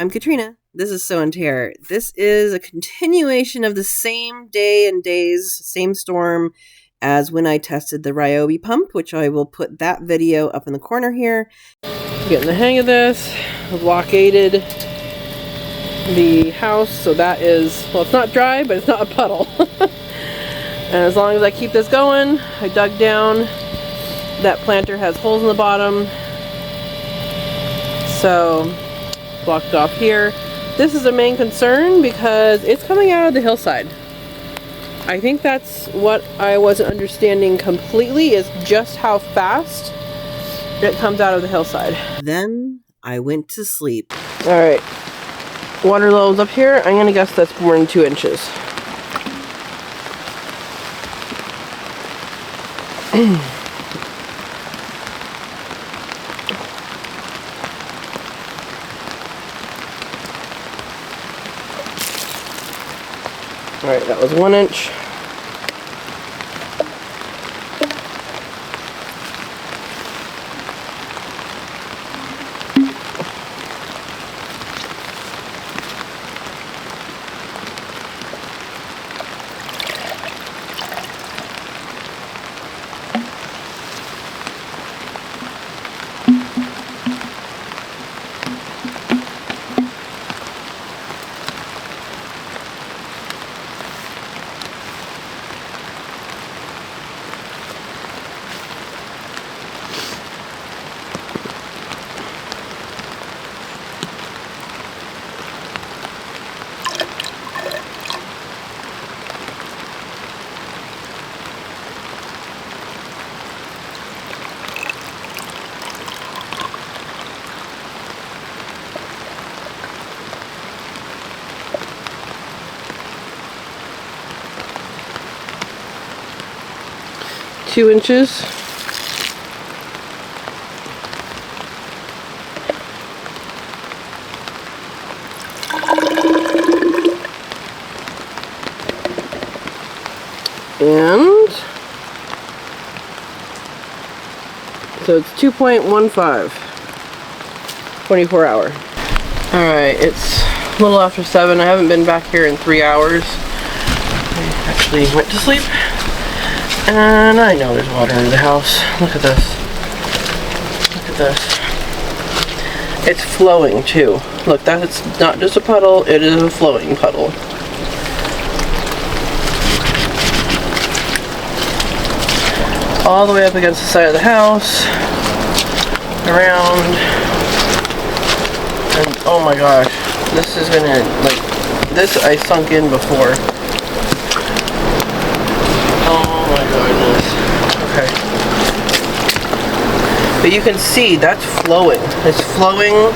I'm Katrina. This is Sow and Tare. This is a continuation of the same day and days, same storm as when I tested the Ryobi pump, which I will put that video up in the corner here. Getting the hang of this. I've blockaded the house, so that is, well, it's not dry, but it's not a puddle. And as long as I keep this going, I dug down. That planter has holes in the bottom, so blocked off here. This is a main concern because it's coming out of the hillside. I think that's what I wasn't understanding completely, is just how fast it comes out of the hillside. Then I went to sleep. Alright, water levels up here. I'm gonna guess that's more than 2 inches. Alright, that was 1 inch. Two inches. And so it's 2.15, 24 hour. Alright, it's a little after 7. I haven't been back here in 3 hours. I actually went to sleep. And I know there's water under the house. Look at this. Look at this. It's flowing too. Look, that's not just a puddle, it is a flowing puddle. All the way up against the side of the house. Around. And oh my gosh. This is gonna, like, this I sunk in before. Okay. But you can see that's flowing. It's flowing.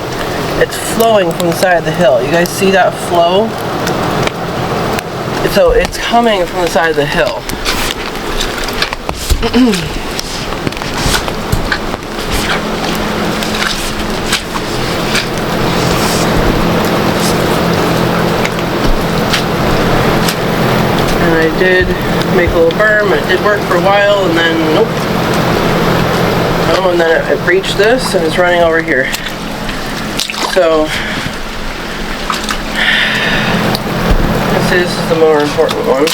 It's flowing from the side of the hill. You guys see that flow? So it's coming from the side of the hill. And I did make a little berm. It did work for a while, and then nope. Oh, and then it reached this, and it's running over here. So this is the more important one.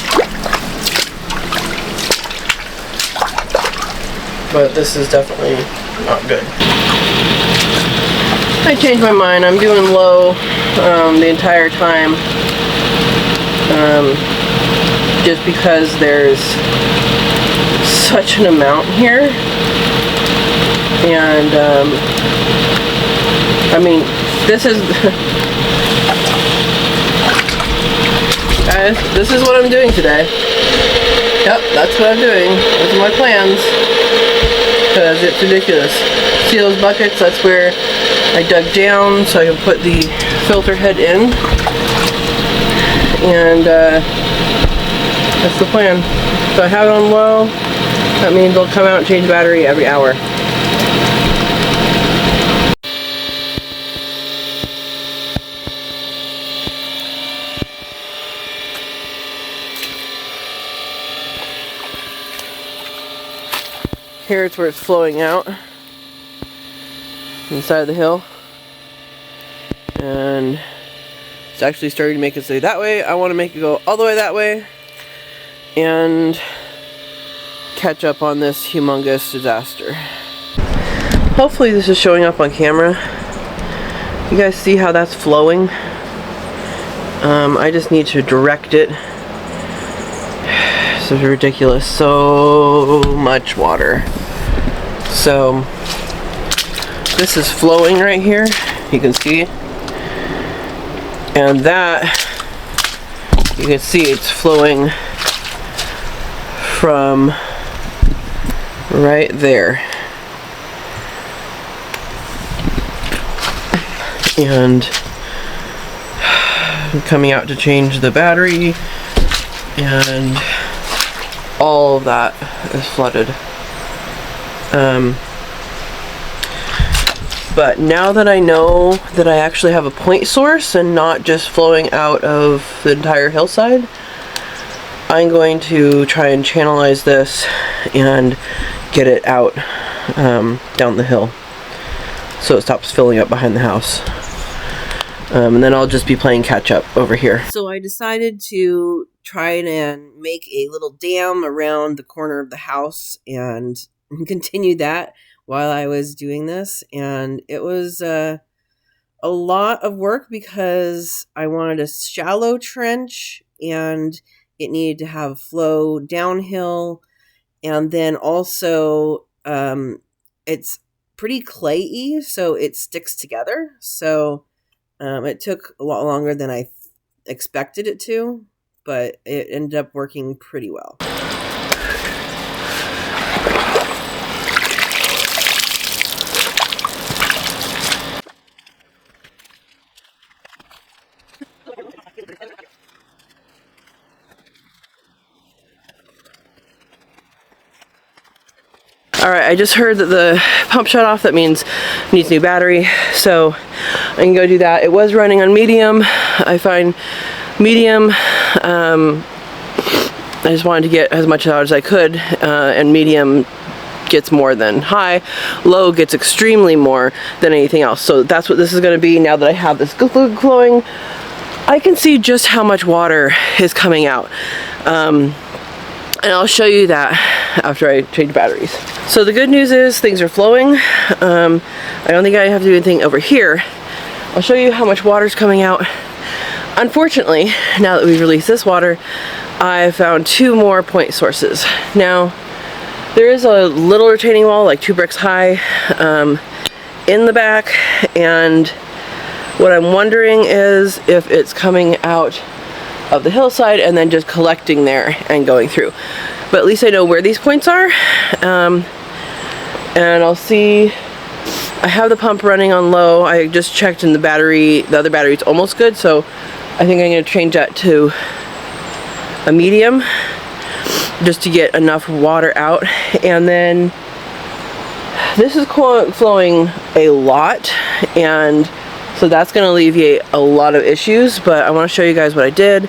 But this is definitely not good. I changed my mind. I'm doing low the entire time. Just because there's such an amount here, and I mean, this is guys, this is what I'm doing today. Yep, that's what I'm doing. Those are my plans, because it's ridiculous. See those buckets? That's where I dug down so I can put the filter head in, and that's the plan. So I have it on low. That means they'll come out and change the battery every hour. Here's where it's flowing out inside the hill. And and it's actually starting to make its way that way. I want to make it go all the way that way and catch up on this humongous disaster. Hopefully this is showing up on camera. You guys see how that's flowing? I just need to direct it. This is ridiculous. So much water. So this is flowing right here. You can see. And that, you can see it's flowing from right there. And I'm coming out to change the battery, and all of that is flooded. But now that I know that I actually have a point source and not just flowing out of the entire hillside, I'm going to try and channelize this and get it out down the hill so it stops filling up behind the house. And then I'll just be playing catch up over here. So I decided to try and make a little dam around the corner of the house and continue that while I was doing this. And it was a lot of work because I wanted a shallow trench and it needed to have flow downhill. And then also it's pretty clayey, so it sticks together. So it took a lot longer than I expected it to, but it ended up working pretty well. Alright, I just heard that the pump shut off. That means it needs a new battery, so I can go do that. It was running on medium. I find medium, I just wanted to get as much out as I could, and medium gets more than high. Low gets extremely more than anything else. So that's what this is going to be now that I have this fluid flowing. I can see just how much water is coming out. And I'll show you that after I change batteries. So the good news is things are flowing. I don't think I have to do anything over here. I'll show you how much water is coming out. Unfortunately, now that we've released this water, I found 2 more point sources. Now, there is a little retaining wall, like 2 bricks high, in the back, and what I'm wondering is if it's coming out of the hillside and then just collecting there and going through. But at least I know where these points are, and I'll see. I have the pump running on low. I just checked, and the other battery is almost good, so I think I'm going to change that to a medium just to get enough water out. And then this is flowing a lot, and so that's going to alleviate a lot of issues, but I want to show you guys what I did.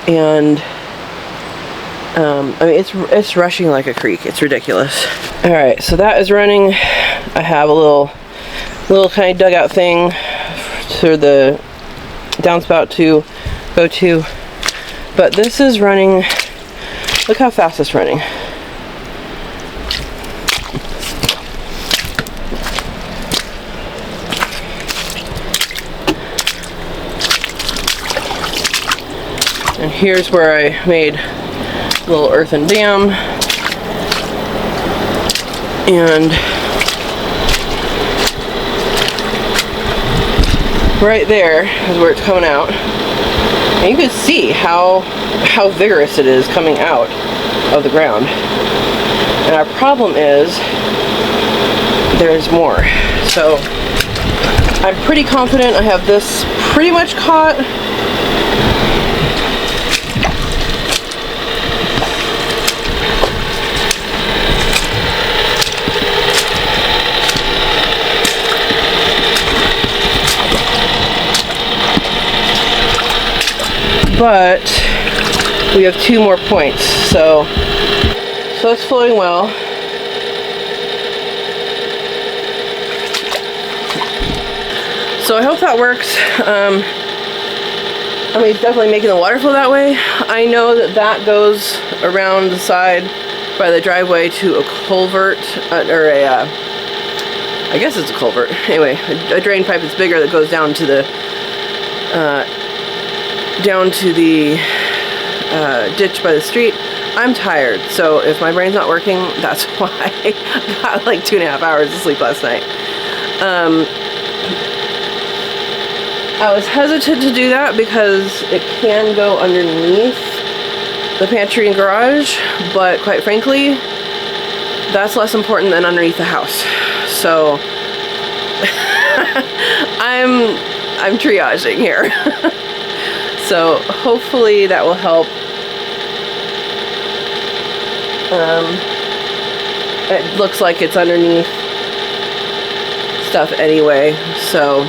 And I mean, it's rushing like a creek. It's ridiculous. Alright, so that is running. I have a little kind of dugout thing for the downspout to go to, but this is running. Look how fast it's running. And here's where I made a little earthen dam, and right there is where it's coming out. And you can see how vigorous it is coming out of the ground. And our problem is there's more. So I'm pretty confident I have this pretty much caught. But we have 2 more points, so it's flowing well. So I hope that works. I mean, it's definitely making the water flow that way. I know that that goes around the side by the driveway to a culvert, or a, I guess it's a culvert. Anyway, a drain pipe that's bigger that goes down to the, ditch by the street. I'm tired, so if my brain's not working, that's why I got like 2.5 hours of sleep last night. I was hesitant to do that because it can go underneath the pantry and garage, but quite frankly, that's less important than underneath the house. So I'm triaging here. So hopefully that will help. It looks like it's underneath stuff anyway, so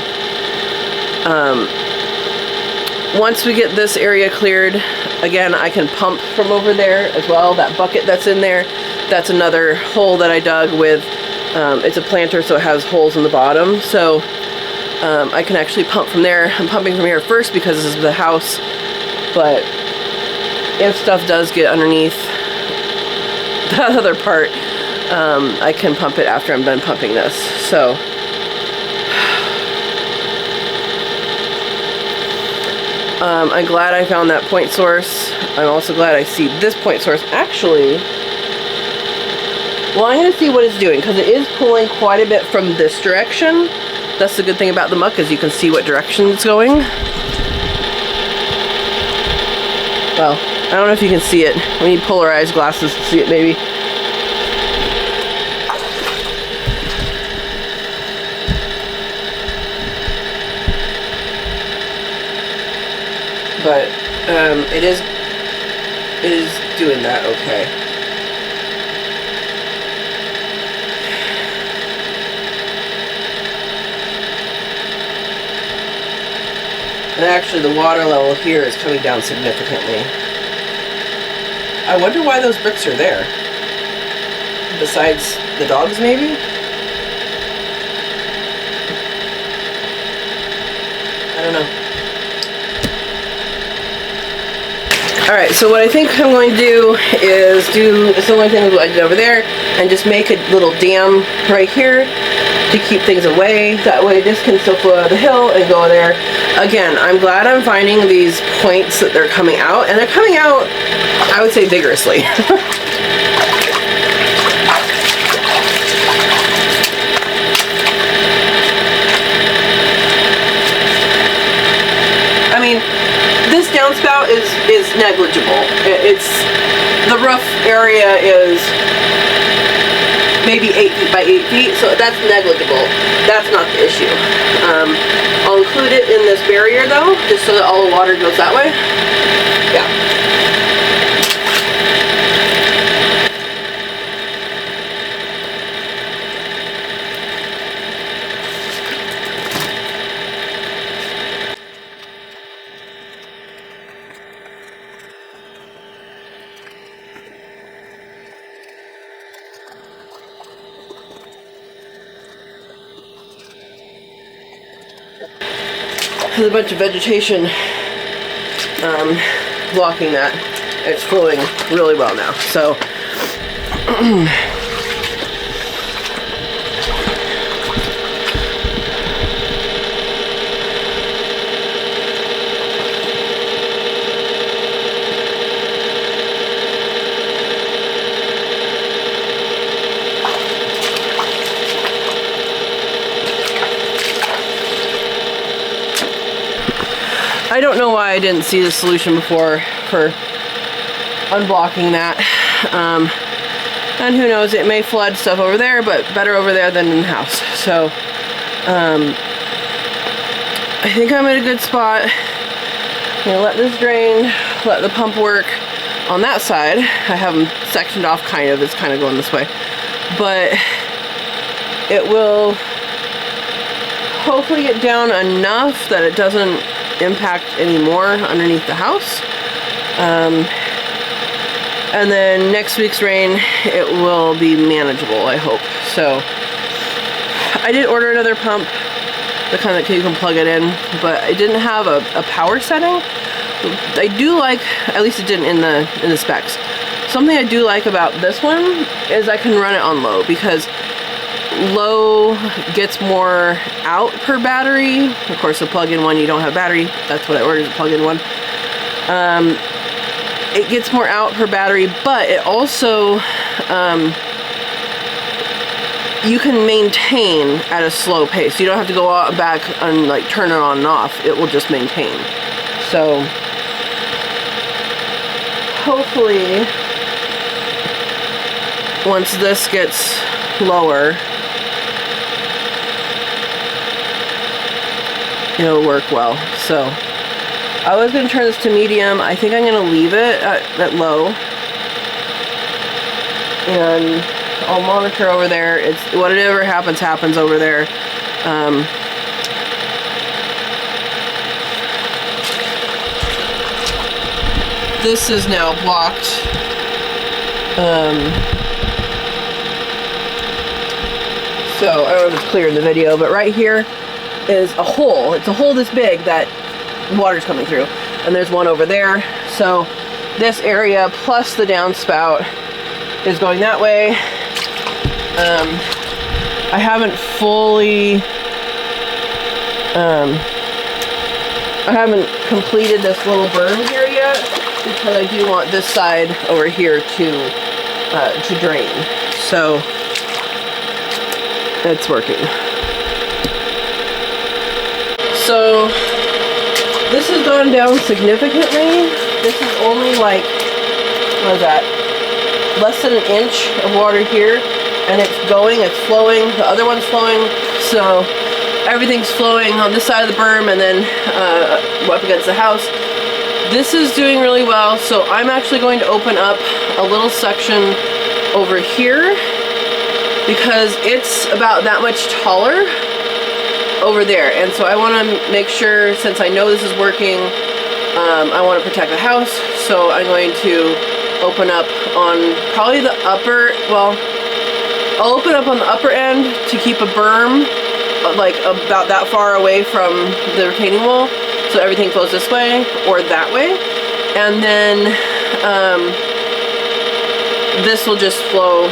once we get this area cleared, again, I can pump from over there as well. That bucket that's in there, that's another hole that I dug with. It's a planter, so it has holes in the bottom, so I can actually pump from there. I'm pumping from here first because this is the house, but if stuff does get underneath that other part, I can pump it after I'm done pumping this. So I'm glad I found that point source. I'm also glad I see this point source. Actually, well, I'm going to see what it's doing because it is pulling quite a bit from this direction. That's the good thing about the muck, is you can see what direction it's going. Well, I don't know if you can see it. We need polarized glasses to see it, maybe. But it is doing that okay. And actually the water level here is coming down significantly. I wonder why those bricks are there. Besides the dogs, maybe? I don't know. Alright, so what I think I'm going to do is do a similar thing as what I did over there and just make a little dam right here to keep things away. That way this can still flow out of the hill and go there. Again, I'm glad I'm finding these points that they're coming out, and they're coming out, I would say, vigorously. I mean, this downspout is negligible. It's, the roof area is maybe 8 feet by 8 feet, so that's negligible. That's not the issue. I'll include it in this barrier though, just so that all the water goes that way. Yeah. There's a bunch of vegetation blocking that. It's flowing really well now. So I don't know why I didn't see the solution before for unblocking that. And who knows, it may flood stuff over there, but better over there than in the house. So I think I'm at a good spot. I'm gonna let this drain, let the pump work on that side. I have them sectioned off kind of, it's kind of going this way. But it will hopefully get down enough that it doesn't impact anymore underneath the house. And then next week's rain, it will be manageable, I hope. So I did order another pump. the kind that you can plug it in, but it didn't have a power setting. I do like, at least it didn't in the specs. Something I do like about this one is I can run it on low, because low gets more out per battery. Of course, the plug-in one, you don't have battery. That's what I ordered, the plug-in one. It gets more out per battery, but it also, you can maintain at a slow pace. You don't have to go out back and like turn it on and off. It will just maintain. So hopefully once this gets lower, it'll work well. So I was going to turn this to medium. I think I'm going to leave it at low, and I'll monitor over there. It's whatever happens over there. This is now blocked. So I don't know if it's clear in the video, but right here is a hole. It's a hole this big that water's coming through, and there's one over there. So this area plus the downspout is going that way. I haven't fully I haven't completed this little berm here yet, because I do want this side over here to drain. So it's working. So this has gone down significantly. This is only like, what is that? Less than an inch of water here, and it's flowing. The other one's flowing. So everything's flowing on this side of the berm, and then up against the house. This is doing really well. So I'm actually going to open up a little section over here, because it's about that much taller over there, and so I want to make sure, since I know this is working, I want to protect the house, so I'm going to open up on probably the upper, well, I'll open up on the upper end to keep a berm like about that far away from the retaining wall, so everything flows this way or that way, and then this will just flow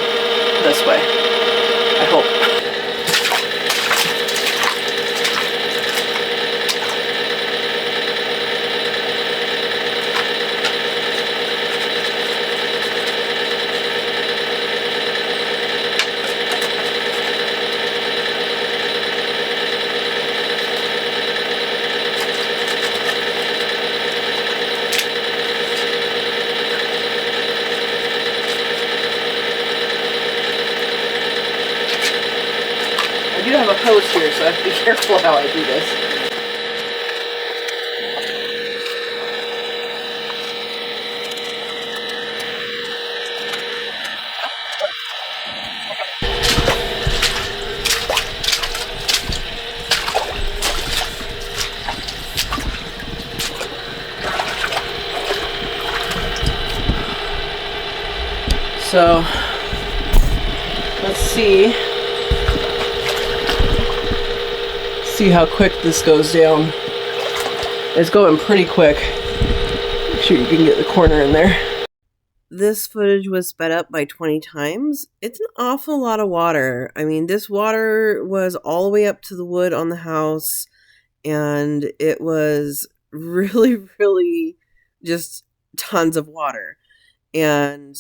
this way, I hope. I do have a hose here, so I have to be careful how I do this. So let's see how quick this goes down. It's going pretty quick. Make sure you can get the corner in there. This footage was sped up by 20 times. It's an awful lot of water. I mean, this water was all the way up to the wood on the house, and it was really, really just tons of water. And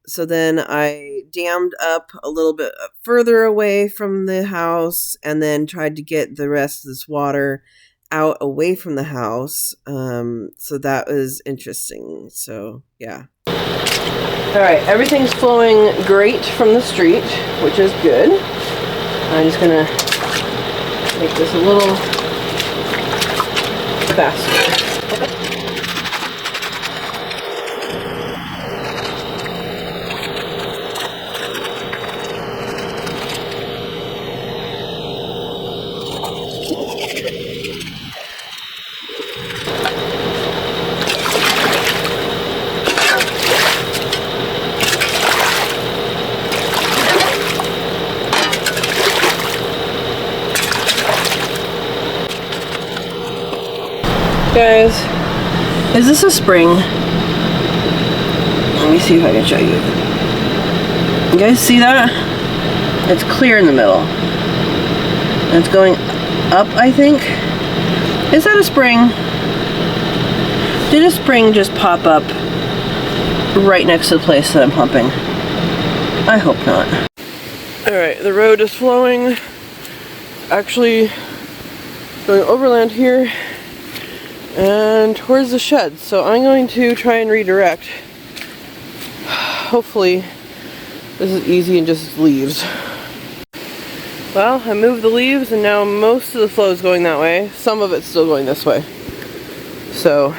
so then I dammed up a little bit further away from the house, and then tried to get the rest of this water out away from the house. So that was interesting. So yeah. All right, everything's flowing great from the street, which is good. I'm just gonna make this a little faster. Guys, is this a spring? Let me see if I can show you. You guys see that? It's clear in the middle. And it's going up, I think. Is that a spring? Did a spring just pop up right next to the place that I'm pumping? I hope not. Alright, the road is flowing. Actually going overland here and towards the shed. So I'm going to try and redirect. Hopefully this is easy and just leaves. Well, I moved the leaves and now most of the flow is going that way. Some of it's still going this way. So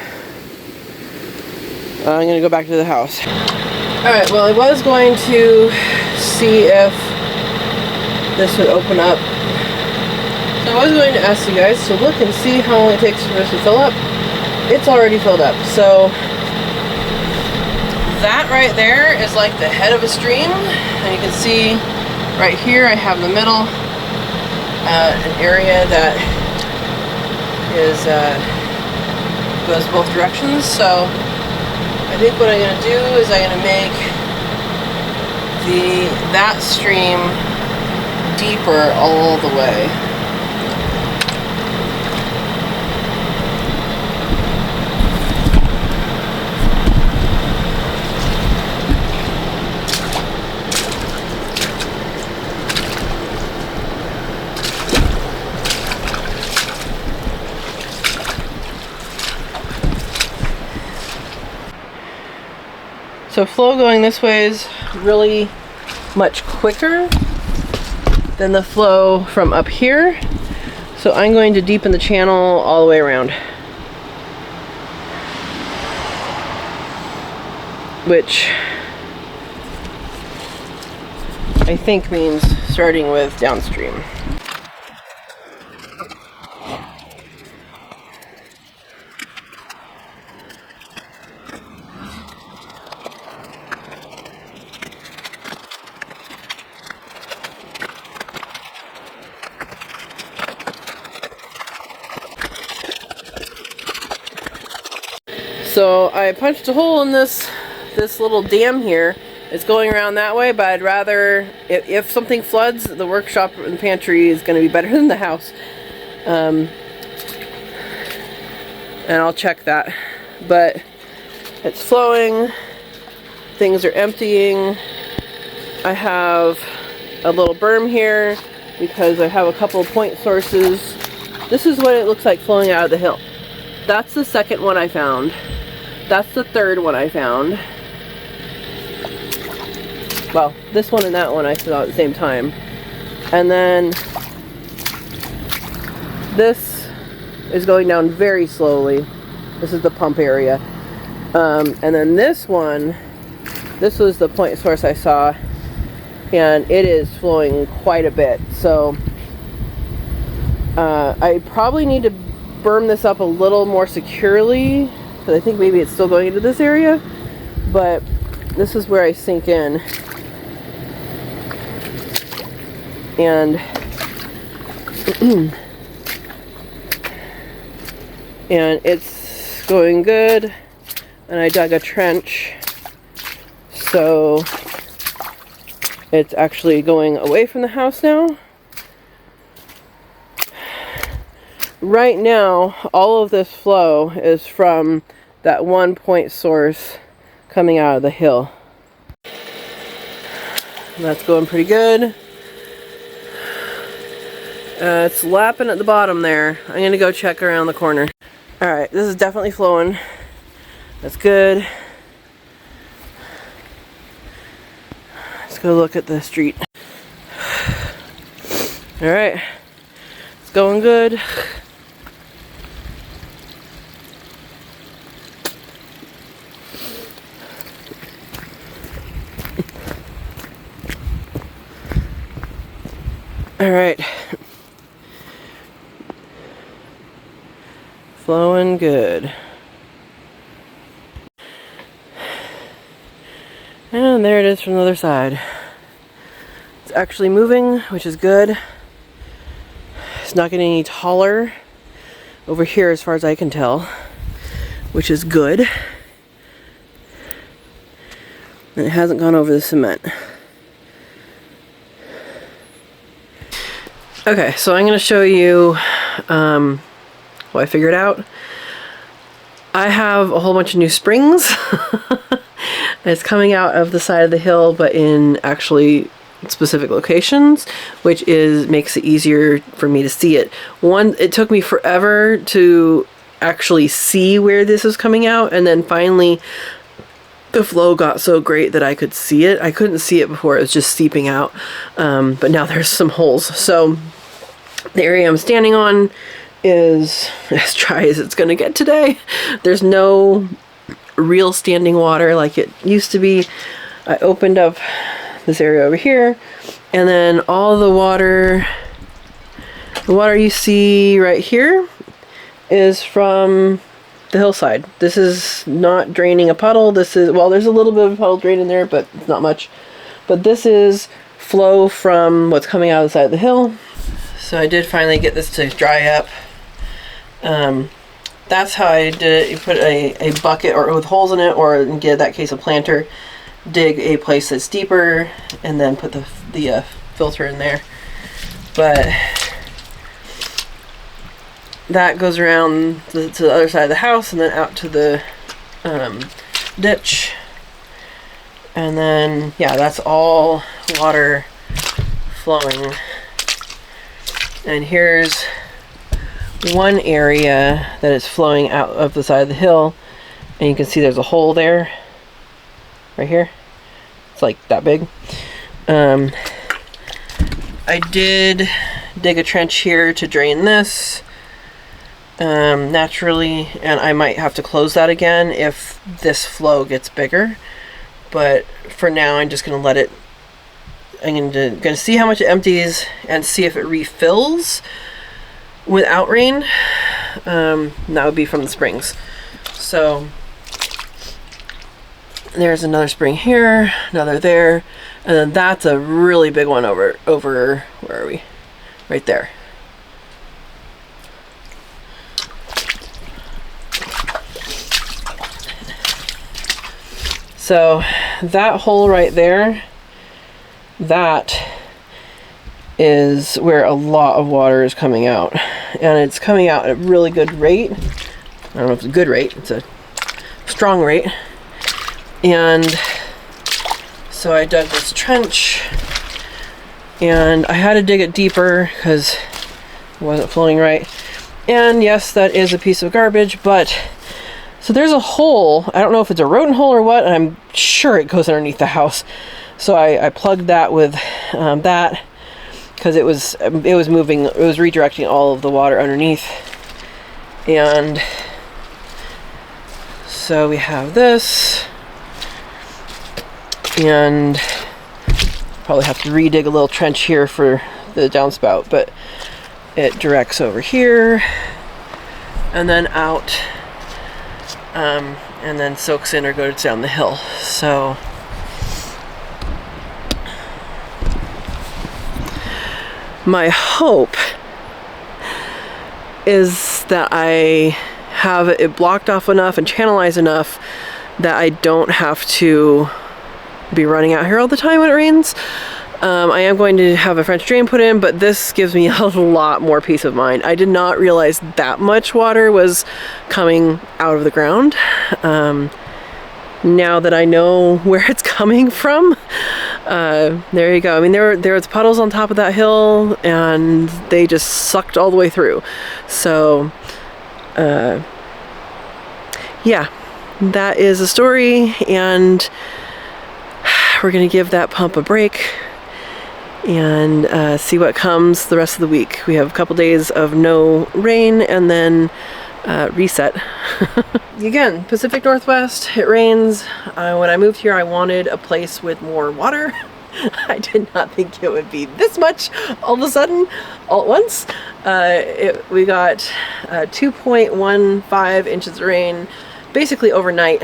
I'm going to go back to the house. Alright, well I was going to see if this would open up. So I was going to ask you guys to look and see how long it takes for this to fill up. It's already filled up. So that right there is like the head of a stream. And you can see right here I have the middle, an area that is goes both directions. So I think what I'm going to do is I'm going to make that stream deeper all the way. So flow going this way is really much quicker than the flow from up here. So I'm going to deepen the channel all the way around. Which I think means starting with downstream. So I punched a hole in this little dam here. It's going around that way, but I'd rather, if something floods, the workshop and pantry is going to be better than the house. And I'll check that. But it's flowing. Things are emptying. I have a little berm here because I have a couple of point sources. This is what it looks like flowing out of the hill. That's the second one I found. That's the third one I found. Well, this one and that one I saw at the same time. And then this is going down very slowly. This is the pump area. And then this one, this was the point source I saw, and it is flowing quite a bit. So I probably need to berm this up a little more securely, because I think maybe it's still going into this area, but this is where I sink in. And and it's going good. And I dug a trench, so it's actually going away from the house now. Right now, all of this flow is from that one point source coming out of the hill. And that's going pretty good. It's lapping at the bottom there. I'm going to go check around the corner. Alright, this is definitely flowing. That's good. Let's go look at the street. Alright, it's going good. Alright. Flowing good. And there it is from the other side. It's actually moving, which is good. It's not getting any taller over here as far as I can tell. which is good. And it hasn't gone over the cement. Okay, so I'm going to show you what I figured out. I have a whole bunch of new springs. It's coming out of the side of the hill, but in actually specific locations, which makes it easier for me to see it. It took me forever to actually see where this is coming out, and then finally the flow got so great that I could see it. I couldn't see it before, it was just seeping out, but now there's some holes. So the area I'm standing on is as dry as it's gonna get today. There's no real standing water like it used to be. I opened up this area over here, and then all the water you see right here is from the hillside. This is not draining a puddle. This is, well, there's a little bit of a puddle drain in there, but it's not much. But this is flow from what's coming out of the side of the hill. So I did finally get this to dry up. That's how I did it. You put a bucket or with holes in it, or in that case a planter, dig a place that's deeper, and then put the filter in there. But that goes around to the other side of the house and then out to the ditch. And then, yeah, that's all water flowing. And here's one area that is flowing out of the side of the hill, and you can see there's a hole there, right here. It's like that big. I did dig a trench here to drain this naturally, and I might have to close that again if this flow gets bigger. But for now, I'm just going to let it. I'm going to see how much it empties and see if it refills without rain. That would be from the springs. So there's another spring here, another there, and then that's a really big one over where are we? Right there. So that hole right there, that is where a lot of water is coming out, and it's coming out at a really good rate. I don't know if it's a good rate, it's a strong rate. And so I dug this trench, and I had to dig it deeper because it wasn't flowing right. And yes, that is a piece of garbage, but so there's a hole. I don't know if it's a rodent hole or what, and I'm sure it goes underneath the house. So I plugged that with that, because it was moving, it was redirecting all of the water underneath. And so we have this, and probably have to redig a little trench here for the downspout, but it directs over here and then out, and then soaks in or goes down the hill. So my hope is that I have it blocked off enough and channelized enough that I don't have to be running out here all the time when it rains. I am going to have a French drain put in, but this gives me a lot more peace of mind. I did not realize that much water was coming out of the ground. Now that I know where it's coming from, there you go. I mean, there was puddles on top of that hill, and they just sucked all the way through. So, yeah, that is a story, and we're gonna give that pump a break and see what comes the rest of the week. We have a couple days of no rain, and then reset. Again, Pacific Northwest, it rains. When I moved here, I wanted a place with more water. I did not think it would be this much all of a sudden, all at once. We got 2.15 inches of rain basically overnight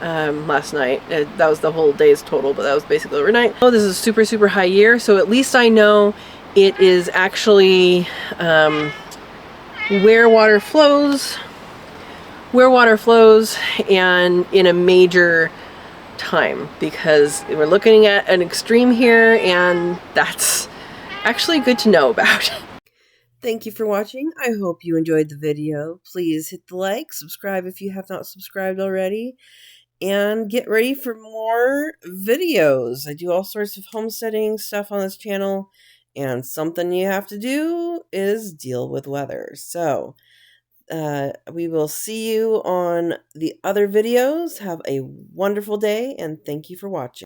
last night. That was the whole day's total, but that was basically overnight. Oh, this is a super, super high year, so at least I know it is actually where water flows where water flows and in a major time, because we're looking at an extreme here, and that's actually good to know about. Thank you for watching. I hope you enjoyed the video. Please hit the like, subscribe if you have not subscribed already, and get ready for more videos. I do all sorts of homesteading stuff on this channel, and something you have to do is deal with weather. So we will see you on the other videos. Have a wonderful day, and thank you for watching.